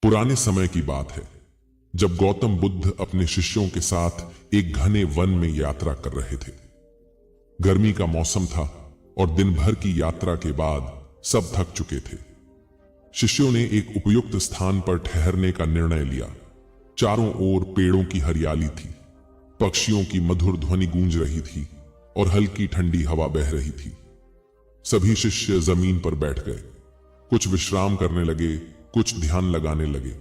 पुराने समय की बात है, जब गौतम बुद्ध अपने शिष्यों के साथ एक घने वन में यात्रा कर रहे थे। गर्मी का मौसम था और दिन भर की यात्रा के बाद सब थक चुके थे। शिष्यों ने एक उपयुक्त स्थान पर ठहरने का निर्णय लिया। चारों ओर पेड़ों की हरियाली थी, पक्षियों की मधुर ध्वनि गूंज रही थी और हल्की ठंडी हवा बह रही थी। सभी शिष्य जमीन पर बैठ गए। कुछ विश्राम करने लगे, कुछ ध्यान लगाने लगे,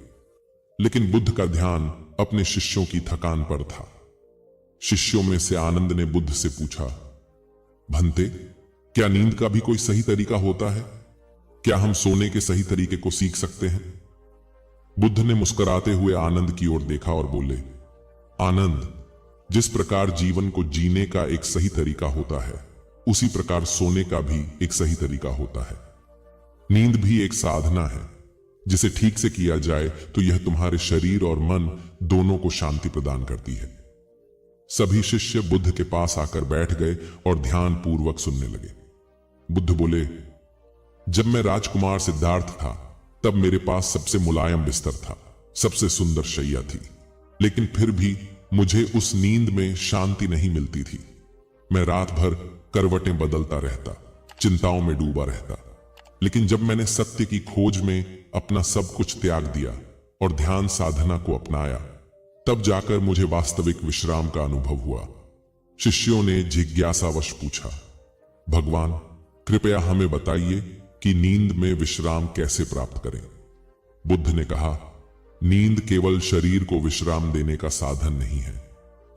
लेकिन बुद्ध का ध्यान अपने शिष्यों की थकान पर था। शिष्यों में से आनंद ने बुद्ध से पूछा, भंते, क्या नींद का भी कोई सही तरीका होता है? क्या हम सोने के सही तरीके को सीख सकते हैं? बुद्ध ने मुस्कुराते हुए आनंद की ओर देखा और बोले, आनंद, जिस प्रकार जीवन को जीने का एक सही तरीका होता है, उसी प्रकार सोने का भी एक सही तरीका होता है। नींद भी एक साधना है। जिसे ठीक से किया जाए तो यह तुम्हारे शरीर और मन दोनों को शांति प्रदान करती है। सभी शिष्य बुद्ध के पास आकर बैठ गए और ध्यान पूर्वक सुनने लगे। बुद्ध बोले, जब मैं राजकुमार सिद्धार्थ था, तब मेरे पास सबसे मुलायम बिस्तर था, सबसे सुंदर शैया थी, लेकिन फिर भी मुझे उस नींद में शांति नहीं मिलती थी। मैं रात भर करवटें बदलता रहता, चिंताओं में डूबा रहता। लेकिन जब मैंने सत्य की खोज में अपना सब कुछ त्याग दिया और ध्यान साधना को अपनाया, तब जाकर मुझे वास्तविक विश्राम का अनुभव हुआ। शिष्यों ने जिज्ञासावश पूछा, भगवान, कृपया हमें बताइए कि नींद में विश्राम कैसे प्राप्त करें? बुद्ध ने कहा, नींद केवल शरीर को विश्राम देने का साधन नहीं है,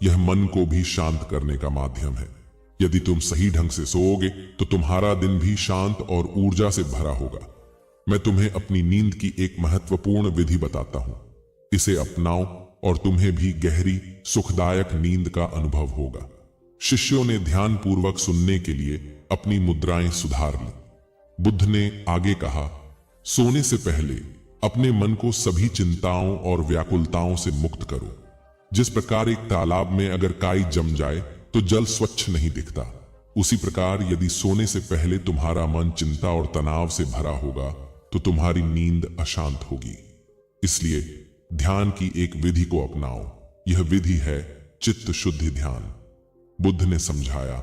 यह मन को भी शांत करने का माध्यम है। यदि तुम सही ढंग से सोओगे तो तुम्हारा दिन भी शांत और ऊर्जा से भरा होगा। मैं तुम्हें अपनी नींद की एक महत्वपूर्ण विधि बताता हूं। इसे अपनाओ और तुम्हें भी गहरी सुखदायक नींद का अनुभव होगा। शिष्यों ने ध्यानपूर्वक सुनने के लिए अपनी मुद्राएं सुधार ली। बुद्ध ने आगे कहा, सोने से पहले अपने मन को सभी चिंताओं और व्याकुलताओं से मुक्त करो। जिस प्रकार एक तालाब में अगर काई जम जाए तो जल स्वच्छ नहीं दिखता, उसी प्रकार यदि सोने से पहले तुम्हारा मन चिंता और तनाव से भरा होगा तो तुम्हारी नींद अशांत होगी। इसलिए ध्यान की एक विधि को अपनाओ। यह विधि है चित्त शुद्धि ध्यान। बुद्ध ने समझाया,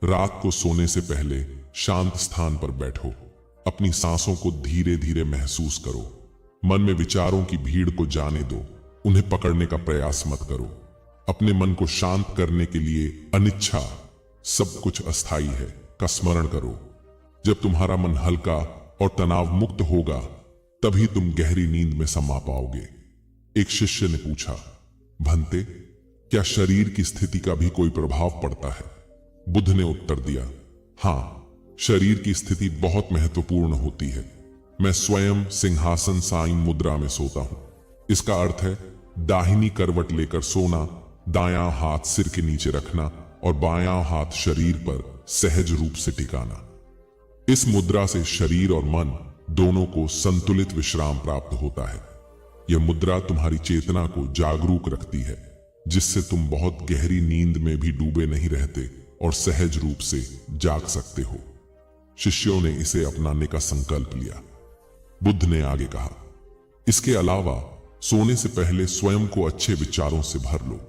रात को सोने से पहले शांत स्थान पर बैठो। अपनी सांसों को धीरे धीरे महसूस करो। मन में विचारों की भीड़ को जाने दो, उन्हें पकड़ने का प्रयास मत करो। अपने मन को शांत करने के लिए अनिच्छा, सब कुछ अस्थाई है, का स्मरण करो। जब तुम्हारा मन हल्का और तनाव मुक्त होगा, तभी तुम गहरी नींद में समा पाओगे। एक शिष्य ने पूछा, भंते, क्या शरीर की स्थिति का भी कोई प्रभाव पड़ता है? बुद्ध ने उत्तर दिया, हां, शरीर की स्थिति बहुत महत्वपूर्ण होती है। मैं स्वयं सिंहासन साइन मुद्रा में सोता हूं। इसका अर्थ है दाहिनी करवट लेकर सोना, दायां हाथ सिर के नीचे रखना और बायां हाथ शरीर पर सहज रूप से टिकाना। इस मुद्रा से शरीर और मन दोनों को संतुलित विश्राम प्राप्त होता है। यह मुद्रा तुम्हारी चेतना को जागरूक रखती है, जिससे तुम बहुत गहरी नींद में भी डूबे नहीं रहते और सहज रूप से जाग सकते हो। शिष्यों ने इसे अपनाने का संकल्प लिया। बुद्ध ने आगे कहा, इसके अलावा सोने से पहले स्वयं को अच्छे विचारों से भर लो।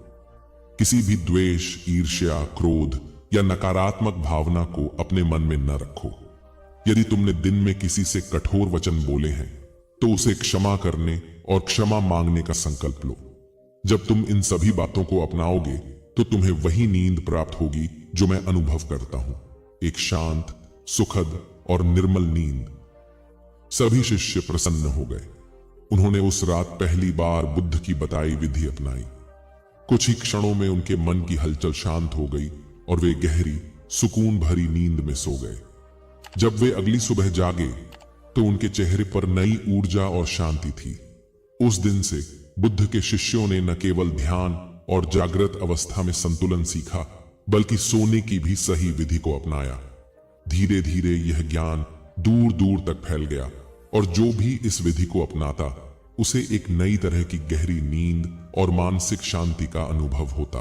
किसी भी द्वेष, ईर्ष्या, क्रोध या नकारात्मक भावना को अपने मन में न रखो। यदि तुमने दिन में किसी से कठोर वचन बोले हैं, तो उसे क्षमा करने और क्षमा मांगने का संकल्प लो। जब तुम इन सभी बातों को अपनाओगे तो तुम्हें वही नींद प्राप्त होगी जो मैं अनुभव करता हूं, एक शांत, सुखद और निर्मल नींद। सभी शिष्य प्रसन्न हो गए। उन्होंने उस रात पहली बार बुद्ध की बताई विधि अपनाई। कुछ ही क्षणों में उनके मन की हलचल शांत हो गई और वे गहरी, सुकून भरी नींद में सो गए। जब वे अगली सुबह जागे तो उनके चेहरे पर नई ऊर्जा और शांति थी। उस दिन से बुद्ध के शिष्यों ने न केवल ध्यान और जागृत अवस्था में संतुलन सीखा, बल्कि सोने की भी सही विधि को अपनाया। धीरे धीरे यह ज्ञान दूर दूर तक फैल गया और जो भी इस विधि को अपनाता, उसे एक नई तरह की गहरी नींद और मानसिक शांति का अनुभव होता।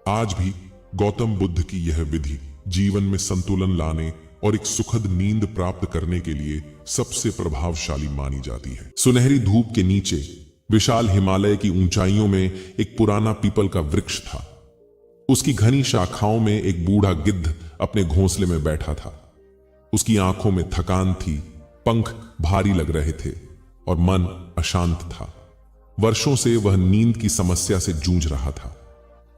आज भी गौतम बुद्ध की यह विधि जीवन में संतुलन लाने और एक सुखद नींद प्राप्त करने के लिए सबसे प्रभावशाली मानी जाती है। सुनहरी धूप के नीचे विशाल हिमालय की ऊंचाइयों में एक पुराना पीपल का वृक्ष था। उसकी घनी शाखाओं में एक बूढ़ा गिद्ध अपने घोंसले में बैठा था। उसकी आंखों में थकान थी, पंख भारी लग रहे थे और मन अशांत था। वर्षों से वह नींद की समस्या से जूझ रहा था।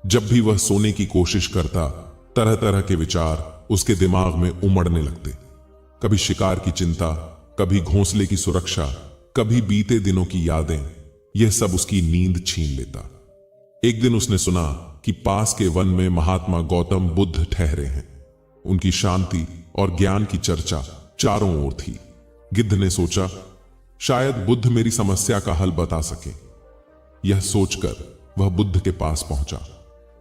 जब भी वह सोने की कोशिश करता, तरह तरह के विचार उसके दिमाग में उमड़ने लगते। कभी शिकार की चिंता, कभी घोंसले की सुरक्षा, कभी बीते दिनों की यादें। यह सब उसकी नींद छीन लेता। एक दिन उसने सुना कि पास के वन में महात्मा गौतम बुद्ध ठहरे हैं। उनकी शांति और ज्ञान की चर्चा चारों ओर थी। गिद्ध ने सोचा, शायद बुद्ध मेरी समस्या का हल बता सके। यह सोचकर वह बुद्ध के पास पहुंचा।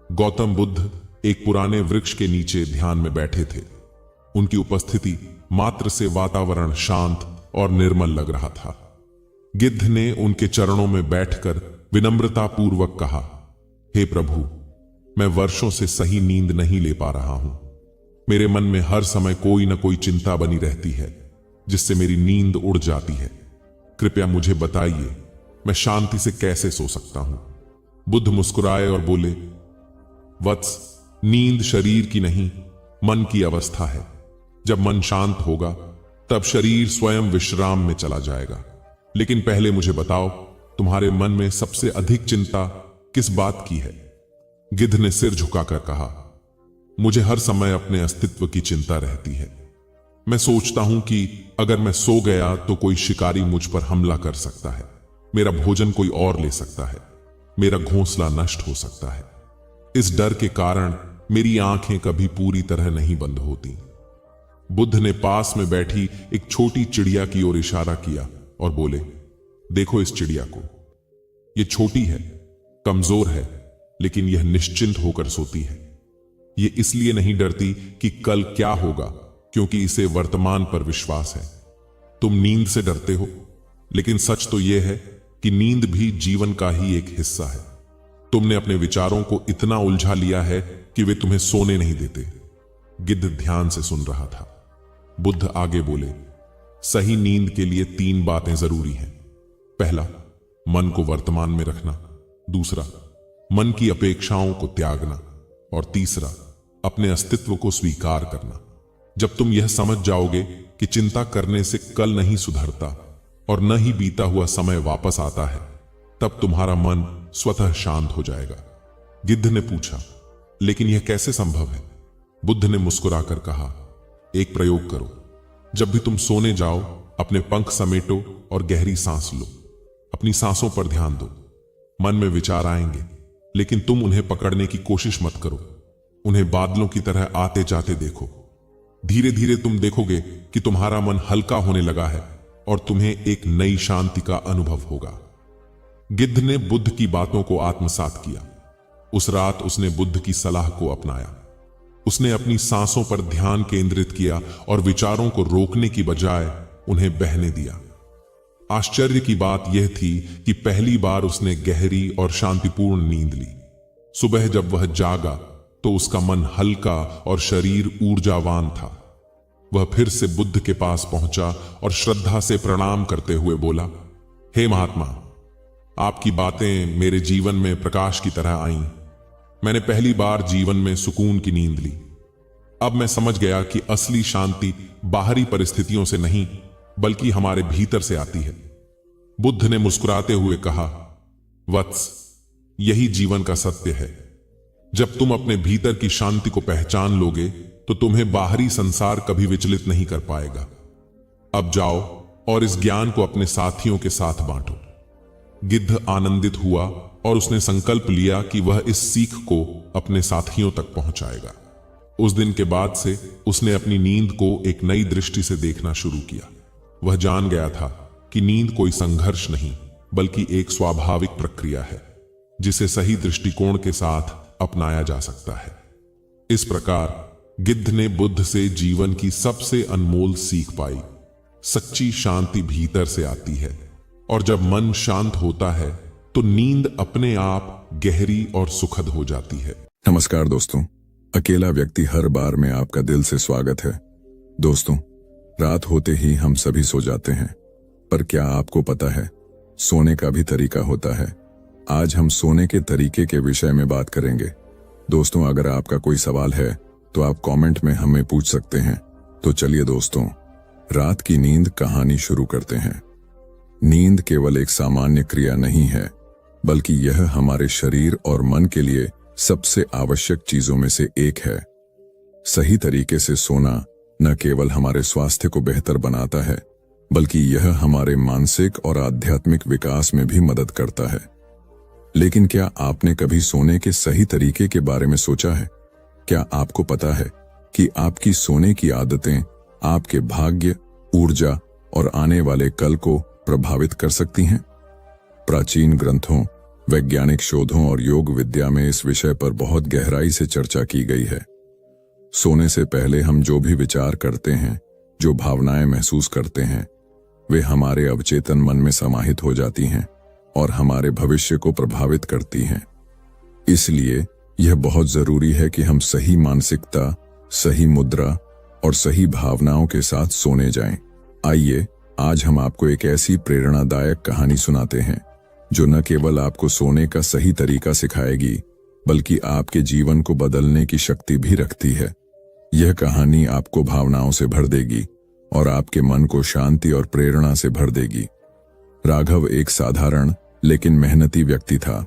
गौतम बुद्ध एक पुराने वृक्ष के नीचे ध्यान में बैठे थे। उनकी उपस्थिति मात्र से वातावरण शांत और निर्मल लग रहा था। गिद्ध ने उनके चरणों में बैठकर विनम्रता पूर्वक कहा, हे प्रभु, मैं वर्षों से सही नींद नहीं ले पा रहा हूं। मेरे मन में हर समय कोई न कोई चिंता बनी रहती है, जिससे मेरी नींद उड़ जाती है। कृपया मुझे बताइए, मैं शांति से कैसे सो सकता हूं। बुद्ध मुस्कुराए और बोले, वत्स, नींद शरीर की नहीं, मन की अवस्था है। जब मन शांत होगा, तब शरीर स्वयं विश्राम में चला जाएगा। लेकिन पहले मुझे बताओ, तुम्हारे मन में सबसे अधिक चिंता किस बात की है? गिद्ध ने सिर झुकाकर कहा, मुझे हर समय अपने अस्तित्व की चिंता रहती है। मैं सोचता हूं कि अगर मैं सो गया तो कोई शिकारी मुझ पर हमला कर सकता है, मेरा भोजन कोई और ले सकता है, मेरा घोंसला नष्ट हो सकता है। इस डर के कारण मेरी आंखें कभी पूरी तरह नहीं बंद होती। बुद्ध ने पास में बैठी एक छोटी चिड़िया की ओर इशारा किया और बोले, देखो इस चिड़िया को। यह छोटी है, कमजोर है, लेकिन यह निश्चिंत होकर सोती है। यह इसलिए नहीं डरती कि कल क्या होगा, क्योंकि इसे वर्तमान पर विश्वास है। तुम नींद से डरते हो, लेकिन सच तो यह है कि नींद भी जीवन का ही एक हिस्सा है। तुमने अपने विचारों को इतना उलझा लिया है कि वे तुम्हें सोने नहीं देते। गिद्ध ध्यान से सुन रहा था। बुद्ध आगे बोले, सही नींद के लिए 3 बातें जरूरी हैं। पहला, मन को वर्तमान में रखना। दूसरा, मन की अपेक्षाओं को त्यागना। और तीसरा, अपने अस्तित्व को स्वीकार करना। जब तुम यह समझ जाओगे कि चिंता करने से कल नहीं सुधरता और न ही बीता हुआ समय वापस आता है, तब तुम्हारा मन स्वतः शांत हो जाएगा। गिद्ध ने पूछा, लेकिन यह कैसे संभव है? बुद्ध ने मुस्कुराकर कहा, एक प्रयोग करो। जब भी तुम सोने जाओ, अपने पंख समेटो और गहरी सांस लो। अपनी सांसों पर ध्यान दो। मन में विचार आएंगे, लेकिन तुम उन्हें पकड़ने की कोशिश मत करो। उन्हें बादलों की तरह आते जाते देखो। धीरे धीरे तुम देखोगे कि तुम्हारा मन हल्का होने लगा है और तुम्हें एक नई शांति का अनुभव होगा। गिद्ध ने बुद्ध की बातों को आत्मसात किया। उस रात उसने बुद्ध की सलाह को अपनाया। उसने अपनी सांसों पर ध्यान केंद्रित किया और विचारों को रोकने की बजाय उन्हें बहने दिया। आश्चर्य की बात यह थी कि पहली बार उसने गहरी और शांतिपूर्ण नींद ली। सुबह जब वह जागा तो उसका मन हल्का और शरीर ऊर्जावान था। वह फिर से बुद्ध के पास पहुंचा और श्रद्धा से प्रणाम करते हुए बोला, हे महात्मा, आपकी बातें मेरे जीवन में प्रकाश की तरह आईं। मैंने पहली बार जीवन में सुकून की नींद ली। अब मैं समझ गया कि असली शांति बाहरी परिस्थितियों से नहीं, बल्कि हमारे भीतर से आती है। बुद्ध ने मुस्कुराते हुए कहा, वत्स, यही जीवन का सत्य है। जब तुम अपने भीतर की शांति को पहचान लोगे तो तुम्हें बाहरी संसार कभी विचलित नहीं कर पाएगा। अब जाओ और इस ज्ञान को अपने साथियों के साथ बांटो। गिद्ध आनंदित हुआ और उसने संकल्प लिया कि वह इस सीख को अपने साथियों तक पहुंचाएगा। उस दिन के बाद से उसने अपनी नींद को एक नई दृष्टि से देखना शुरू किया। वह जान गया था कि नींद कोई संघर्ष नहीं, बल्कि एक स्वाभाविक प्रक्रिया है, जिसे सही दृष्टिकोण के साथ अपनाया जा सकता है। इस प्रकार गिद्ध ने बुद्ध से जीवन की सबसे अनमोल सीख पाई। सच्ची शांति भीतर से आती है, और जब मन शांत होता है तो नींद अपने आप गहरी और सुखद हो जाती है। नमस्कार दोस्तों, अकेला व्यक्ति हर बार में आपका दिल से स्वागत है। दोस्तों, रात होते ही हम सभी सो जाते हैं, पर क्या आपको पता है सोने का भी तरीका होता है। आज हम सोने के तरीके के विषय में बात करेंगे। दोस्तों, अगर आपका कोई सवाल है तो आप कमेंट में हमें पूछ सकते हैं। तो चलिए दोस्तों, रात की नींद कहानी शुरू करते हैं। नींद केवल एक सामान्य क्रिया नहीं है, बल्कि यह हमारे शरीर और मन के लिए सबसे आवश्यक चीजों में से एक है। सही तरीके से सोना न केवल हमारे स्वास्थ्य को बेहतर बनाता है, बल्कि यह हमारे मानसिक और आध्यात्मिक विकास में भी मदद करता है। लेकिन क्या आपने कभी सोने के सही तरीके के बारे में सोचा है? क्या आपको पता है कि आपकी सोने की आदतें आपके भाग्य, ऊर्जा और आने वाले कल को प्रभावित कर सकती हैं? प्राचीन ग्रंथों, वैज्ञानिक शोधों और योग विद्या में इस विषय पर बहुत गहराई से चर्चा की गई है। सोने से पहले हम जो भी विचार करते हैं, जो भावनाएं महसूस करते हैं, वे हमारे अवचेतन मन में समाहित हो जाती हैं और हमारे भविष्य को प्रभावित करती हैं। इसलिए यह बहुत जरूरी है कि हम सही मानसिकता, सही मुद्रा और सही भावनाओं के साथ सोने जाएं। आइए आज हम आपको एक ऐसी प्रेरणादायक कहानी सुनाते हैं जो न केवल आपको सोने का सही तरीका सिखाएगी, बल्कि आपके जीवन को बदलने की शक्ति भी रखती है। यह कहानी आपको भावनाओं से भर देगी और आपके मन को शांति और प्रेरणा से भर देगी। राघव एक साधारण लेकिन मेहनती व्यक्ति था।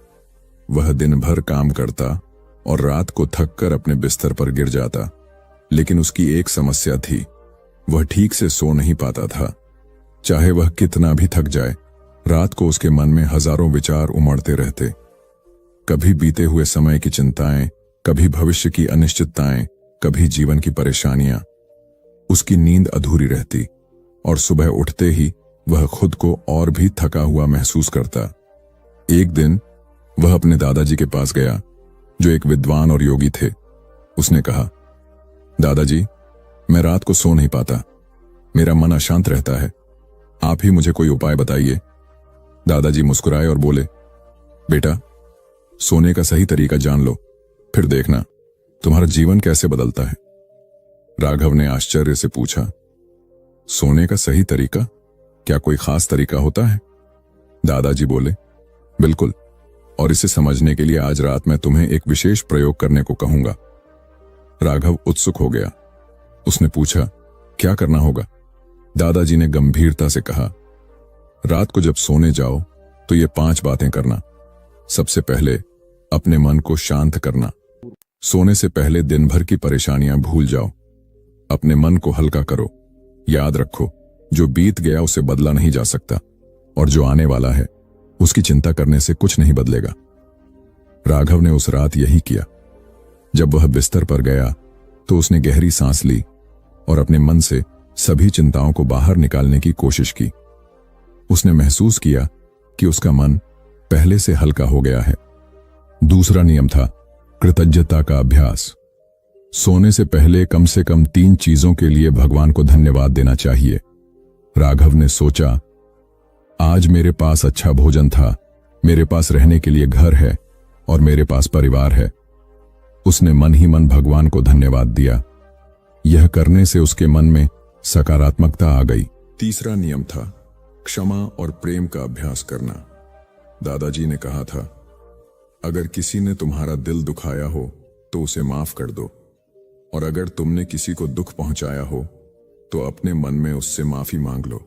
वह दिन भर काम करता और रात को थककर अपने बिस्तर पर गिर जाता। लेकिन उसकी एक समस्या थी, वह ठीक से सो नहीं पाता था। चाहे वह कितना भी थक जाए, रात को उसके मन में हजारों विचार उमड़ते रहते। कभी बीते हुए समय की चिंताएं, कभी भविष्य की अनिश्चितताएं, कभी जीवन की परेशानियां। उसकी नींद अधूरी रहती और सुबह उठते ही वह खुद को और भी थका हुआ महसूस करता। एक दिन वह अपने दादाजी के पास गया, जो एक विद्वान और योगी थे। उसने कहा, दादाजी, मैं रात को सो नहीं पाता, मेरा मन अशांत रहता है, आप ही मुझे कोई उपाय बताइए। दादाजी मुस्कुराए और बोले, बेटा, सोने का सही तरीका जान लो, फिर देखना तुम्हारा जीवन कैसे बदलता है। राघव ने आश्चर्य से पूछा, सोने का सही तरीका? क्या कोई खास तरीका होता है? दादाजी बोले, बिल्कुल, और इसे समझने के लिए आज रात मैं तुम्हें एक विशेष प्रयोग करने को कहूंगा। राघव उत्सुक हो गया। उसने पूछा, क्या करना होगा? दादाजी ने गंभीरता से कहा, रात को जब सोने जाओ तो ये 5 बातें करना। सबसे पहले अपने मन को शांत करना। सोने से पहले दिन भर की परेशानियां भूल जाओ। अपने मन को हल्का करो। याद रखो, जो बीत गया उसे बदला नहीं जा सकता, और जो आने वाला है उसकी चिंता करने से कुछ नहीं बदलेगा। राघव ने उस रात यही किया। जब वह बिस्तर पर गया तो उसने गहरी सांस ली और अपने मन से सभी चिंताओं को बाहर निकालने की कोशिश की। उसने महसूस किया कि उसका मन पहले से हल्का हो गया है। दूसरा नियम था कृतज्ञता का अभ्यास। सोने से पहले कम से कम 3 चीजों के लिए भगवान को धन्यवाद देना चाहिए। राघव ने सोचा, आज मेरे पास अच्छा भोजन था, मेरे पास रहने के लिए घर है और मेरे पास परिवार है। उसने मन ही मन भगवान को धन्यवाद दिया। यह करने से उसके मन में सकारात्मकता आ गई। तीसरा नियम था क्षमा और प्रेम का अभ्यास करना। दादाजी ने कहा था, अगर किसी ने तुम्हारा दिल दुखाया हो तो उसे माफ कर दो, और अगर तुमने किसी को दुख पहुंचाया हो तो अपने मन में उससे माफी मांग लो।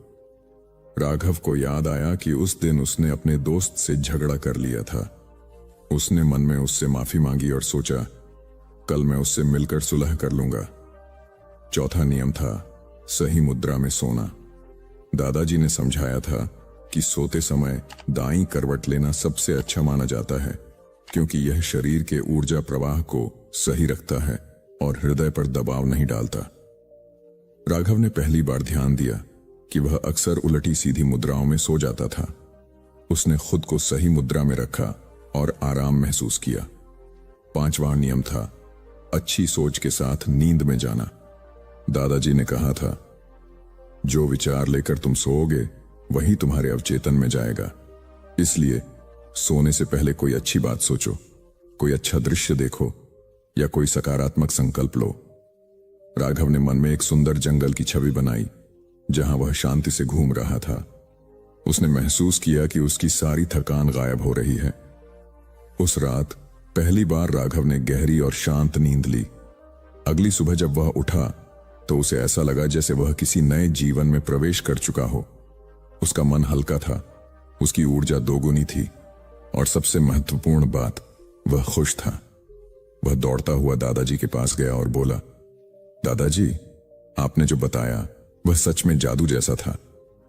राघव को याद आया कि उस दिन उसने अपने दोस्त से झगड़ा कर लिया था। उसने मन में उससे माफी मांगी और सोचा, कल मैं उससे मिलकर सुलह कर लूंगा। चौथा नियम था सही मुद्रा में सोना। दादाजी ने समझाया था कि सोते समय दाईं करवट लेना सबसे अच्छा माना जाता है, क्योंकि यह शरीर के ऊर्जा प्रवाह को सही रखता है और हृदय पर दबाव नहीं डालता। राघव ने पहली बार ध्यान दिया कि वह अक्सर उलटी सीधी मुद्राओं में सो जाता था। उसने खुद को सही मुद्रा में रखा और आराम महसूस किया। 5वां नियम था अच्छी सोच के साथ नींद में जाना। दादाजी ने कहा था, जो विचार लेकर तुम सोओगे वही तुम्हारे अवचेतन में जाएगा। इसलिए सोने से पहले कोई अच्छी बात सोचो, कोई अच्छा दृश्य देखो या कोई सकारात्मक संकल्प लो। राघव ने मन में एक सुंदर जंगल की छवि बनाई जहां वह शांति से घूम रहा था। उसने महसूस किया कि उसकी सारी थकान गायब हो रही है। उस रात पहली बार राघव ने गहरी और शांत नींद ली। अगली सुबह जब वह उठा तो उसे ऐसा लगा जैसे वह किसी नए जीवन में प्रवेश कर चुका हो। उसका मन हल्का था, उसकी ऊर्जा दोगुनी थी और सबसे महत्वपूर्ण बात, वह खुश था। वह दौड़ता हुआ दादाजी के पास गया और बोला, दादाजी, आपने जो बताया वह सच में जादू जैसा था।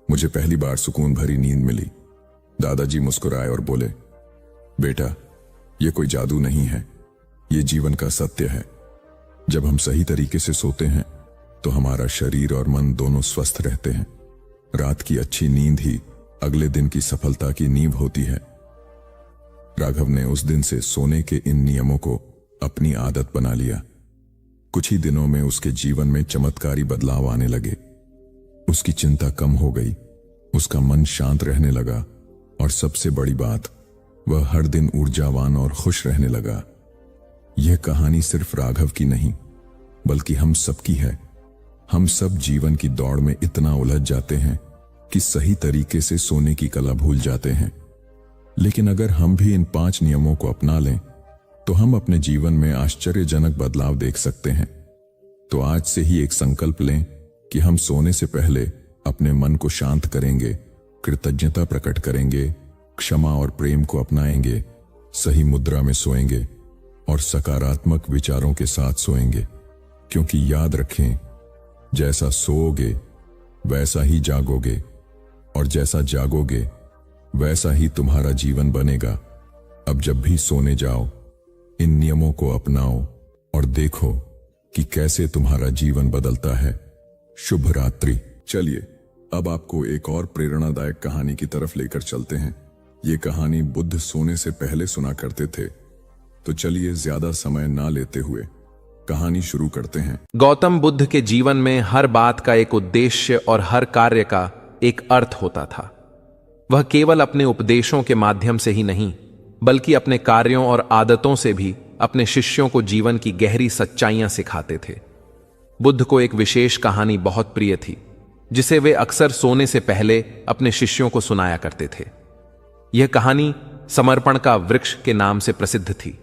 मुझे पहली बार सुकून भरी नींद मिली। दादाजी मुस्कुराए और बोले, बेटा, यह कोई जादू नहीं है, यह जीवन का सत्य है। जब हम सही तरीके से सोते हैं तो हमारा शरीर और मन दोनों स्वस्थ रहते हैं। रात की अच्छी नींद ही अगले दिन की सफलता की नींव होती है। राघव ने उस दिन से सोने के इन नियमों को अपनी आदत बना लिया। कुछ ही दिनों में उसके जीवन में चमत्कारी बदलाव आने लगे। उसकी चिंता कम हो गई, उसका मन शांत रहने लगा और सबसे बड़ी बात, वह हर दिन ऊर्जावान और खुश रहने लगा। यह कहानी सिर्फ राघव की नहीं बल्कि हम सबकी है। हम सब जीवन की दौड़ में इतना उलझ जाते हैं कि सही तरीके से सोने की कला भूल जाते हैं। लेकिन अगर हम भी इन 5 नियमों को अपना लें तो हम अपने जीवन में आश्चर्यजनक बदलाव देख सकते हैं। तो आज से ही एक संकल्प लें कि हम सोने से पहले अपने मन को शांत करेंगे, कृतज्ञता प्रकट करेंगे, क्षमा और प्रेम को अपनाएंगे, सही मुद्रा में सोएंगे और सकारात्मक विचारों के साथ सोएंगे। क्योंकि याद रखें, जैसा सोओगे वैसा ही जागोगे और जैसा जागोगे वैसा ही तुम्हारा जीवन बनेगा। अब जब भी सोने जाओ, इन नियमों को अपनाओ और देखो कि कैसे तुम्हारा जीवन बदलता है। शुभ रात्रि। चलिए अब आपको एक और प्रेरणादायक कहानी की तरफ लेकर चलते हैं। ये कहानी बुद्ध सोने से पहले सुना करते थे। तो चलिए ज्यादा समय ना लेते हुए कहानी शुरू करते हैं। गौतम बुद्ध के जीवन में हर बात का एक उद्देश्य और हर कार्य का एक अर्थ होता था। वह केवल अपने उपदेशों के माध्यम से ही नहीं बल्कि अपने कार्यों और आदतों से भी अपने शिष्यों को जीवन की गहरी सच्चाइयां सिखाते थे। बुद्ध को एक विशेष कहानी बहुत प्रिय थी जिसे वे अक्सर सोने से पहले अपने शिष्यों को सुनाया करते थे। यह कहानी समर्पण का वृक्ष के नाम से प्रसिद्ध थी।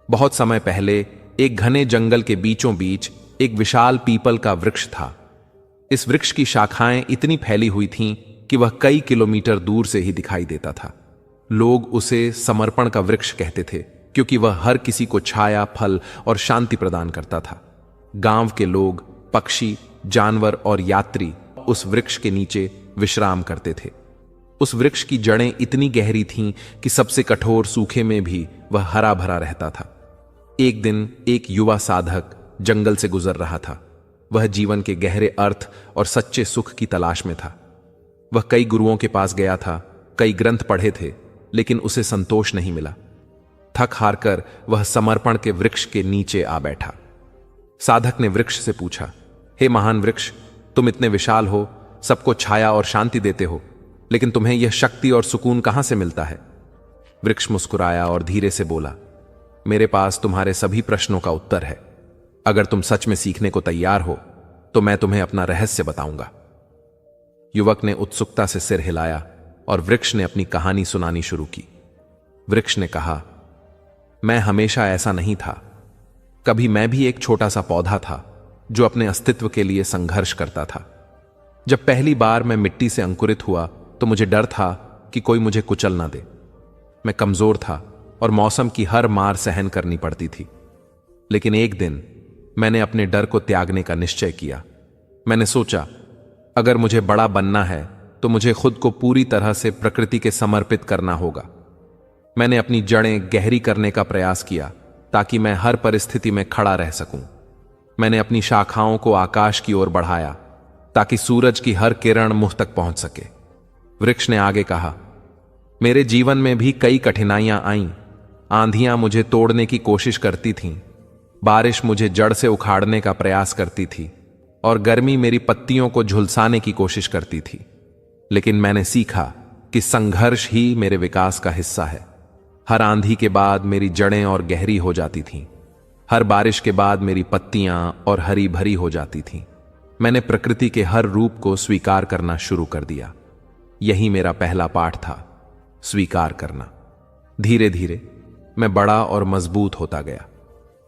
बहुत समय पहले एक घने जंगल के बीचों बीच एक विशाल पीपल का वृक्ष था। इस वृक्ष की शाखाएं इतनी फैली हुई थीं कि वह कई किलोमीटर दूर से ही दिखाई देता था। लोग उसे समर्पण का वृक्ष कहते थे क्योंकि वह हर किसी को छाया, फल और शांति प्रदान करता था। गांव के लोग, पक्षी, जानवर और यात्री उस वृक्ष के नीचे विश्राम करते थे। उस वृक्ष की जड़ें इतनी गहरी थीं कि सबसे कठोर सूखे में भी वह हरा भरा रहता था। एक दिन एक युवा साधक जंगल से गुजर रहा था। वह जीवन के गहरे अर्थ और सच्चे सुख की तलाश में था। वह कई गुरुओं के पास गया था, कई ग्रंथ पढ़े थे, लेकिन उसे संतोष नहीं मिला। थक हार कर वह समर्पण के वृक्ष के नीचे आ बैठा। साधक ने वृक्ष से पूछा, हे महान वृक्ष, तुम इतने विशाल हो, सबको छाया और शांति देते हो, लेकिन तुम्हें यह शक्ति और सुकून कहां से मिलता है? वृक्ष मुस्कुराया और धीरे से बोला, मेरे पास तुम्हारे सभी प्रश्नों का उत्तर है। अगर तुम सच में सीखने को तैयार हो तो मैं तुम्हें अपना रहस्य बताऊंगा। युवक ने उत्सुकता से सिर हिलाया और वृक्ष ने अपनी कहानी सुनानी शुरू की। वृक्ष ने कहा, मैं हमेशा ऐसा नहीं था। कभी मैं भी एक छोटा सा पौधा था जो अपने अस्तित्व के लिए संघर्ष करता था। जब पहली बार मैं मिट्टी से अंकुरित हुआ तो मुझे डर था कि कोई मुझे कुचल ना दे। मैं कमजोर था और मौसम की हर मार सहन करनी पड़ती थी। लेकिन एक दिन मैंने अपने डर को त्यागने का निश्चय किया। मैंने सोचा, अगर मुझे बड़ा बनना है तो मुझे खुद को पूरी तरह से प्रकृति के समर्पित करना होगा। मैंने अपनी जड़ें गहरी करने का प्रयास किया ताकि मैं हर परिस्थिति में खड़ा रह सकूं। मैंने अपनी शाखाओं को आकाश की ओर बढ़ाया ताकि सूरज की हर किरण मुझ तक पहुंच सके। वृक्ष ने आगे कहा, मेरे जीवन में भी कई कठिनाइयां आईं। आंधियां मुझे तोड़ने की कोशिश करती थीं, बारिश मुझे जड़ से उखाड़ने का प्रयास करती थी और गर्मी मेरी पत्तियों को झुलसाने की कोशिश करती थी। लेकिन मैंने सीखा कि संघर्ष ही मेरे विकास का हिस्सा है। हर आंधी के बाद मेरी जड़ें और गहरी हो जाती थीं। हर बारिश के बाद मेरी पत्तियां और हरी भरी हो जाती थीं। मैंने प्रकृति के हर रूप को स्वीकार करना शुरू कर दिया। यही मेरा पहला पाठ था, स्वीकार करना। धीरे धीरे मैं बड़ा और मजबूत होता गया।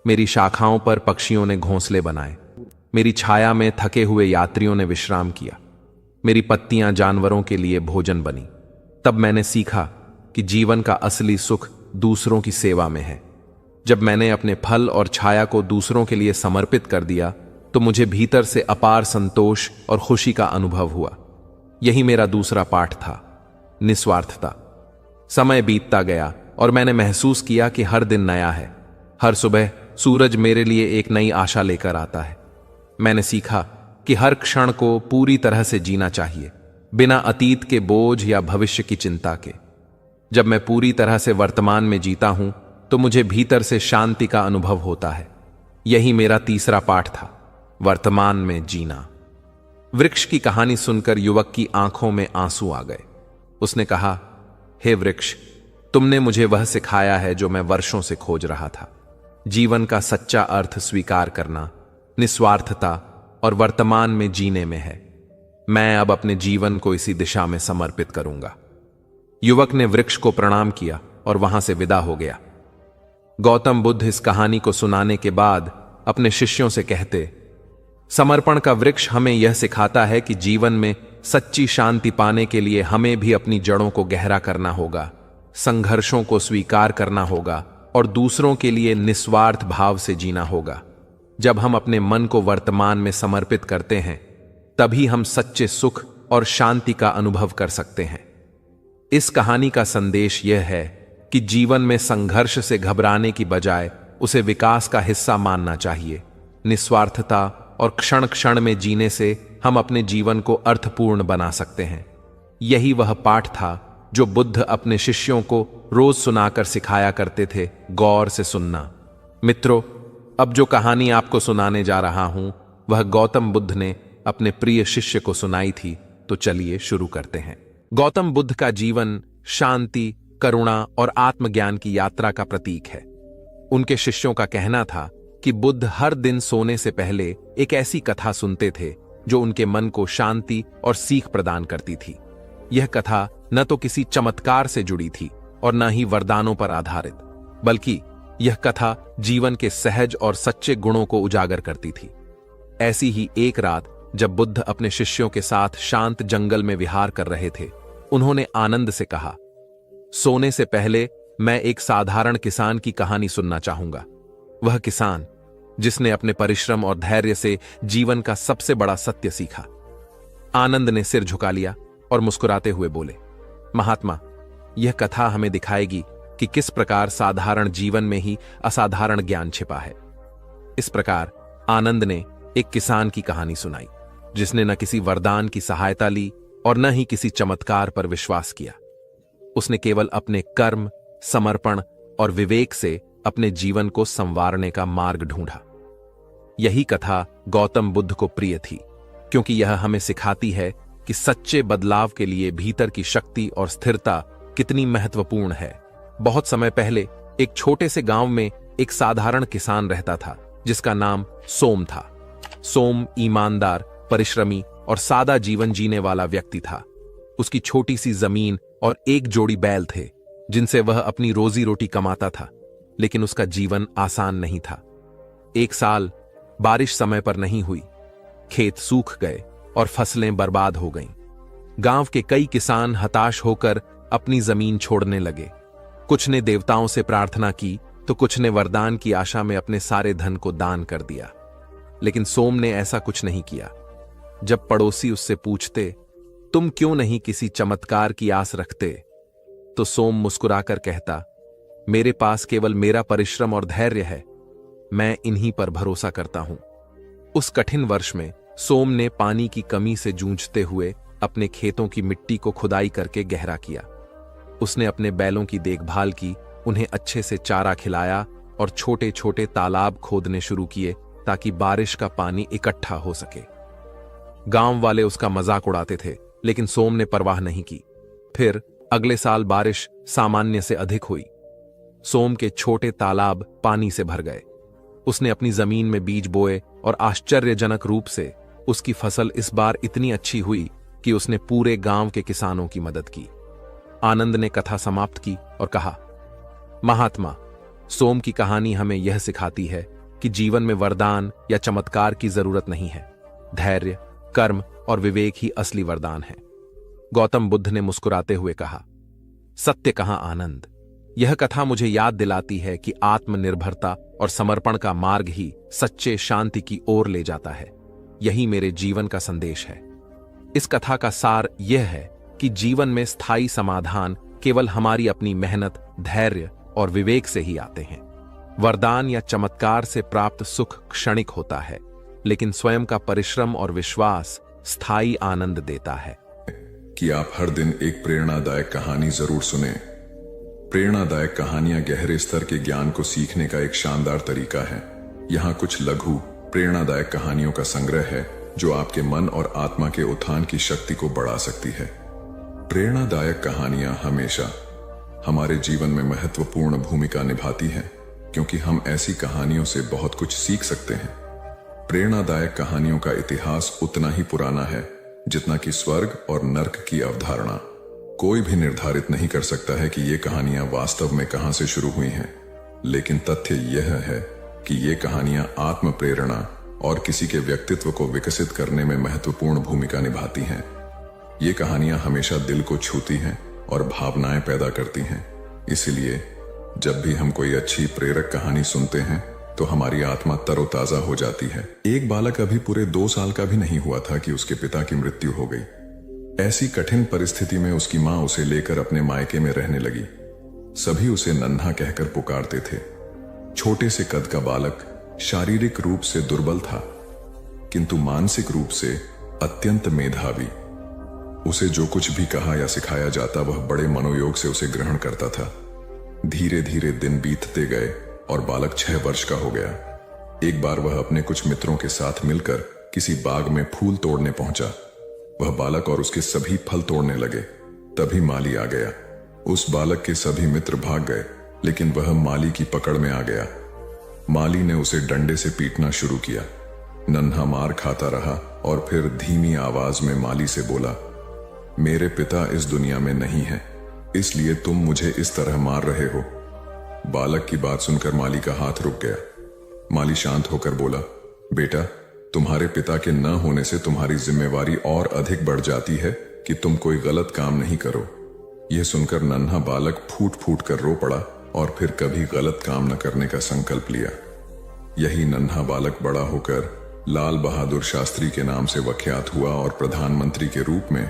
मेरी शाखाओं पर पक्षियों ने घोंसले बनाए, मेरी छाया में थके हुए यात्रियों ने विश्राम किया, मेरी पत्तियां जानवरों के लिए भोजन बनी। तब मैंने सीखा कि जीवन का असली सुख दूसरों की सेवा में है। जब मैंने अपने फल और छाया को दूसरों के लिए समर्पित कर दिया तो मुझे भीतर से अपार संतोष और खुशी का अनुभव हुआ। यही मेरा दूसरा पाठ था, निस्वार्थता। समय बीतता गया और मैंने महसूस किया कि हर दिन नया है। हर सुबह सूरज मेरे लिए एक नई आशा लेकर आता है। मैंने सीखा कि हर क्षण को पूरी तरह से जीना चाहिए, बिना अतीत के बोझ या भविष्य की चिंता के। जब मैं पूरी तरह से वर्तमान में जीता हूं तो मुझे भीतर से शांति का अनुभव होता है। यही मेरा तीसरा पाठ था, वर्तमान में जीना। वृक्ष की कहानी सुनकर युवक की आंखों में आंसू आ गए। उसने कहा, हे वृक्ष, तुमने मुझे वह सिखाया है जो मैं वर्षों से खोज रहा था। जीवन का सच्चा अर्थ स्वीकार करना, निस्वार्थता और वर्तमान में जीने में है। मैं अब अपने जीवन को इसी दिशा में समर्पित करूंगा। युवक ने वृक्ष को प्रणाम किया और वहां से विदा हो गया। गौतम बुद्ध इस कहानी को सुनाने के बाद अपने शिष्यों से कहते, समर्पण का वृक्ष हमें यह सिखाता है कि जीवन में सच्ची शांति पाने के लिए हमें भी अपनी जड़ों को गहरा करना होगा, संघर्षों को स्वीकार करना होगा और दूसरों के लिए निस्वार्थ भाव से जीना होगा। जब हम अपने मन को वर्तमान में समर्पित करते हैं, तभी हम सच्चे सुख और शांति का अनुभव कर सकते हैं। इस कहानी का संदेश यह है कि जीवन में संघर्ष से घबराने की बजाय उसे विकास का हिस्सा मानना चाहिए। निस्वार्थता और क्षण क्षण में जीने से हम अपने जीवन को अर्थपूर्ण बना सकते हैं। यही वह पाठ था जो बुद्ध अपने शिष्यों को रोज सुनाकर सिखाया करते थे, गौर से सुनना। मित्रों, अब जो कहानी आपको सुनाने जा रहा हूं वह गौतम बुद्ध ने अपने प्रिय शिष्य को सुनाई थी। तो चलिए शुरू करते हैं। गौतम बुद्ध का जीवन शांति, करुणा और आत्मज्ञान की यात्रा का प्रतीक है। उनके शिष्यों का कहना था कि बुद्ध हर दिन सोने से पहले एक ऐसी कथा सुनते थे जो उनके मन को शांति और सीख प्रदान करती थी। यह कथा न तो किसी चमत्कार से जुड़ी थी और न ही वरदानों पर आधारित, बल्कि यह कथा जीवन के सहज और सच्चे गुणों को उजागर करती थी। ऐसी ही एक रात जब बुद्ध अपने शिष्यों के साथ शांत जंगल में विहार कर रहे थे, उन्होंने आनंद से कहा, सोने से पहले मैं एक साधारण किसान की कहानी सुनना चाहूंगा। वह किसान जिसने अपने परिश्रम और धैर्य से जीवन का सबसे बड़ा सत्य सीखा। आनंद ने सिर झुका लिया और मुस्कुराते हुए बोले, महात्मा, यह कथा हमें दिखाएगी कि किस प्रकार साधारण जीवन में ही असाधारण ज्ञान छिपा है। इस प्रकार आनंद ने एक किसान की कहानी सुनाई जिसने न किसी वरदान की सहायता ली और न ही किसी चमत्कार पर विश्वास किया। उसने केवल अपने कर्म, समर्पण और विवेक से अपने जीवन को संवारने का मार्ग ढूंढा। यही कथा गौतम बुद्ध को प्रिय थी, क्योंकि यह हमें सिखाती है कि सच्चे बदलाव के लिए भीतर की शक्ति और स्थिरता कितनी महत्वपूर्ण है। बहुत समय पहले एक छोटे से गांव में एक साधारण किसान रहता था जिसका नाम सोम था। सोम ईमानदार, परिश्रमी और सादा जीवन जीने वाला व्यक्ति था। उसकी छोटी सी जमीन और एक जोड़ी बैल थे जिनसे वह अपनी रोजी रोटी कमाता था, लेकिन उसका जीवन आसान नहीं था। एक साल बारिश समय पर नहीं हुई, खेत सूख गए और फसलें बर्बाद हो गईं। गांव के कई किसान हताश होकर अपनी जमीन छोड़ने लगे। कुछ ने देवताओं से प्रार्थना की तो कुछ ने वरदान की आशा में अपने सारे धन को दान कर दिया। लेकिन सोम ने ऐसा कुछ नहीं किया। जब पड़ोसी उससे पूछते, तुम क्यों नहीं किसी चमत्कार की आस रखते, तो सोम मुस्कुराकर कहता, मेरे पास केवल मेरा परिश्रम और धैर्य है, मैं इन्हीं पर भरोसा करता हूं। उस कठिन वर्ष में सोम ने पानी की कमी से जूझते हुए अपने खेतों की मिट्टी को खुदाई करके गहरा किया। उसने अपने बैलों की देखभाल की, उन्हें अच्छे से चारा खिलाया और छोटे छोटे तालाब खोदने शुरू किए ताकि बारिश का पानी इकट्ठा हो सके। गांव वाले उसका मजाक उड़ाते थे, लेकिन सोम ने परवाह नहीं की। फिर अगले साल बारिश सामान्य से अधिक हुई। सोम के छोटे तालाब पानी से भर गए। उसने अपनी जमीन में बीज बोए और आश्चर्यजनक रूप से उसकी फसल इस बार इतनी अच्छी हुई कि उसने पूरे गांव के किसानों की मदद की। आनंद ने कथा समाप्त की और कहा, महात्मा, सोम की कहानी हमें यह सिखाती है कि जीवन में वरदान या चमत्कार की जरूरत नहीं है। धैर्य, कर्म और विवेक ही असली वरदान है। गौतम बुद्ध ने मुस्कुराते हुए कहा, सत्य कहाँ आनंद। यह कथा मुझे याद दिलाती है कि आत्मनिर्भरता और समर्पण का मार्ग ही सच्चे शांति की ओर ले जाता है। यही मेरे जीवन का संदेश है। इस कथा का सार यह है कि जीवन में स्थायी समाधान केवल हमारी अपनी मेहनत, धैर्य और विवेक से ही आते हैं। वरदान या चमत्कार से प्राप्त सुख क्षणिक होता है, लेकिन स्वयं का परिश्रम और विश्वास स्थायी आनंद देता है। कि आप हर दिन एक प्रेरणादायक कहानी जरूर सुने। प्रेरणादायक कहानियां गहरे स्तर के ज्ञान को सीखने का एक शानदार तरीका है। यहाँ कुछ लघु प्रेरणादायक कहानियों का संग्रह है जो आपके मन और आत्मा के उत्थान की शक्ति को बढ़ा सकती है। प्रेरणादायक कहानियां हमेशा हमारे जीवन में महत्वपूर्ण भूमिका निभाती हैं, क्योंकि हम ऐसी कहानियों से बहुत कुछ सीख सकते हैं। प्रेरणादायक कहानियों का इतिहास उतना ही पुराना है जितना कि स्वर्ग और नर्क की अवधारणा। कोई भी निर्धारित नहीं कर सकता है कि ये कहानियां वास्तव में कहां से शुरू हुई हैं, लेकिन तथ्य यह है कि ये कहानियां आत्म प्रेरणा और किसी के व्यक्तित्व को विकसित करने में महत्वपूर्ण भूमिका निभाती हैं। ये कहानियां हमेशा दिल को छूती हैं और भावनाएं पैदा करती हैं। इसलिए जब भी हम कोई अच्छी प्रेरक कहानी सुनते हैं तो हमारी आत्मा तरोताजा हो जाती है। एक बालक अभी पूरे 2 साल का भी नहीं हुआ था कि उसके पिता की मृत्यु हो गई। ऐसी कठिन परिस्थिति में उसकी मां उसे लेकर अपने मायके में रहने लगी। सभी उसे नन्हा कहकर पुकारते थे। छोटे से कद का बालक शारीरिक रूप से दुर्बल था, किंतु मानसिक रूप से अत्यंत मेधावी। उसे जो कुछ भी कहा या सिखाया जाता वह बड़े मनोयोग से उसे ग्रहण करता था। धीरे धीरे दिन बीतते गए और बालक 6 वर्ष का हो गया। एक बार वह अपने कुछ मित्रों के साथ मिलकर किसी बाग में फूल तोड़ने पहुंचा। वह बालक और उसके सभी फल तोड़ने लगे। तभी माली आ गया। उस बालक के सभी मित्र भाग गए, लेकिन वह माली की पकड़ में आ गया। माली ने उसे डंडे से पीटना शुरू किया। नन्हा मार खाता रहा और फिर धीमी आवाज में माली से बोला, मेरे पिता इस दुनिया में नहीं है, इसलिए तुम मुझे इस तरह मार रहे हो। बालक की बात सुनकर माली का हाथ रुक गया। माली शांत होकर बोला, बेटा, तुम्हारे पिता के न होने से तुम्हारी जिम्मेवारी और अधिक बढ़ जाती है कि तुम कोई गलत काम नहीं करो। यह सुनकर नन्हा बालक फूट फूट कर रो पड़ा और फिर कभी गलत काम न करने का संकल्प लिया। यही नन्हा बालक बड़ा होकर लाल बहादुर शास्त्री के नाम से विख्यात हुआ और प्रधानमंत्री के रूप में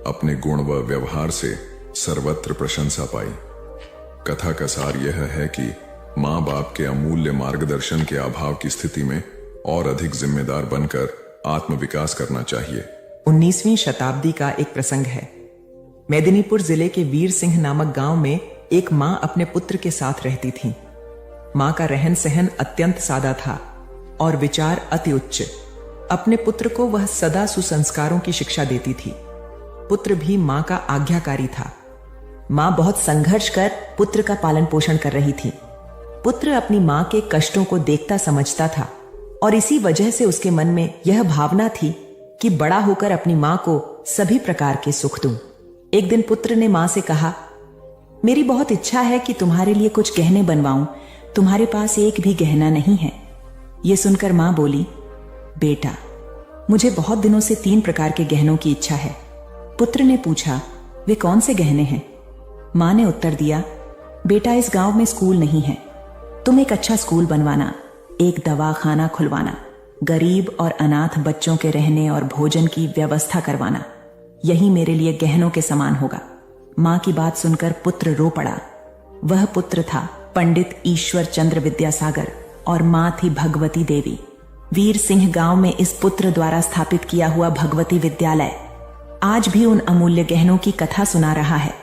अपने गुण व व्यवहार से सर्वत्र प्रशंसा पाई। कथा का सार यह है कि माँ बाप के अमूल्य मार्गदर्शन के अभाव की स्थिति में और अधिक जिम्मेदार बनकर आत्मविकास करना चाहिए। 19वीं शताब्दी का एक प्रसंग है। मेदिनीपुर जिले के वीर सिंह नामक गांव में एक मां अपने पुत्र के साथ रहती थी। मां का रहन सहन अत्यंत सादा था और विचार अति उच्च। अपने पुत्र को वह सदा सुसंस्कारों की शिक्षा देती थी। पुत्र भी मां का आज्ञाकारी था। मां बहुत संघर्ष कर पुत्र का पालन पोषण कर रही थी। पुत्र अपनी मां के कष्टों को देखता समझता था और इसी वजह से उसके मन में यह भावना थी कि बड़ा होकर अपनी मां को सभी प्रकार के सुख दूं। एक दिन पुत्र ने मां से कहा, मेरी बहुत इच्छा है कि तुम्हारे लिए कुछ गहने बनवाऊं, तुम्हारे पास एक भी गहना नहीं है। यह सुनकर मां बोली, बेटा, मुझे बहुत दिनों से 3 प्रकार के गहनों की इच्छा है। पुत्र ने पूछा, वे कौन से गहने हैं? मां ने उत्तर दिया, बेटा, इस गांव में स्कूल नहीं है, तुम एक अच्छा स्कूल बनवाना, एक दवाखाना खुलवाना, गरीब और अनाथ बच्चों के रहने और भोजन की व्यवस्था करवाना, यही मेरे लिए गहनों के समान होगा। मां की बात सुनकर पुत्र रो पड़ा। वह पुत्र था पंडित ईश्वर चंद्र विद्यासागर और मां थी भगवती देवी। वीर सिंह गांव में इस पुत्र द्वारा स्थापित किया हुआ भगवती विद्यालय आज भी उन अमूल्य गहनों की कथा सुना रहा है।